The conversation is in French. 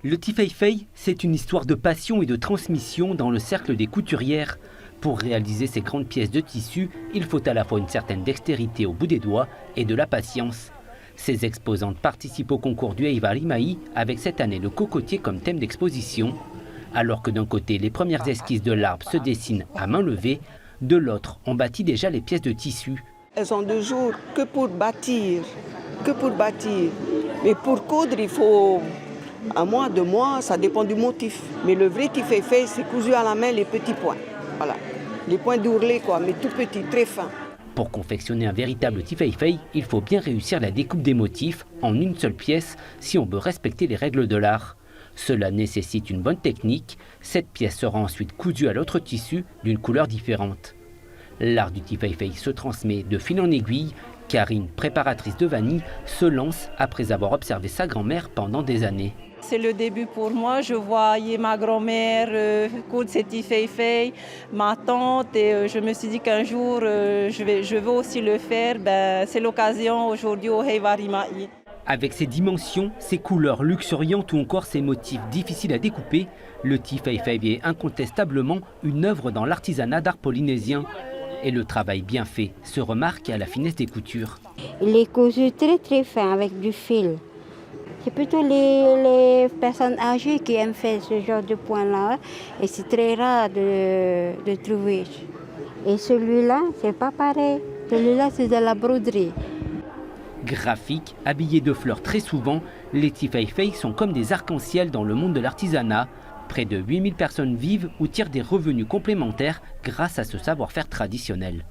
Le Tifeifei, c'est une histoire de passion et de transmission dans le cercle des couturières. Pour réaliser ces grandes pièces de tissu, il faut à la fois une certaine dextérité au bout des doigts et de la patience. Ces exposantes participent au concours du Heiwarimae avec cette année le cocotier comme thème d'exposition. Alors que d'un côté, les premières esquisses de l'arbre se dessinent à main levée, de l'autre, on bâtit déjà les pièces de tissu. Elles ont 2 jours que pour bâtir, Mais pour coudre, il faut 1 mois, 2 mois, ça dépend du motif. Mais le vrai Tifeifei, c'est cousu à la main les petits points. Voilà, les points d'ourlet quoi, mais tout petits, très fins. Pour confectionner un véritable Tifeifei, il faut bien réussir la découpe des motifs en une seule pièce si on veut respecter les règles de l'art. Cela nécessite une bonne technique. Cette pièce sera ensuite cousue à l'autre tissu d'une couleur différente. L'art du Tifeifei se transmet de fil en aiguille. Karine, préparatrice de vanille, se lance après avoir observé sa grand-mère pendant des années. C'est le début pour moi. Je voyais ma grand-mère coudre ses Tifeifei, ma tante, et je me suis dit qu'un jour, je veux aussi le faire. C'est l'occasion aujourd'hui au Heiwarimae. Avec ses dimensions, ses couleurs luxuriantes ou encore ses motifs difficiles à découper, le Tifeifei est incontestablement une œuvre dans l'artisanat d'art polynésien. Et le travail bien fait se remarque à la finesse des coutures. Il est cousu très fin avec du fil. C'est plutôt les personnes âgées qui aiment faire ce genre de point-là. Et c'est très rare de trouver. Et celui-là, c'est pas pareil. Celui-là, c'est de la broderie. Graphiques, habillés de fleurs très souvent, les Tifeifei sont comme des arcs-en-ciel dans le monde de l'artisanat. Près de 8000 personnes vivent ou tirent des revenus complémentaires grâce à ce savoir-faire traditionnel.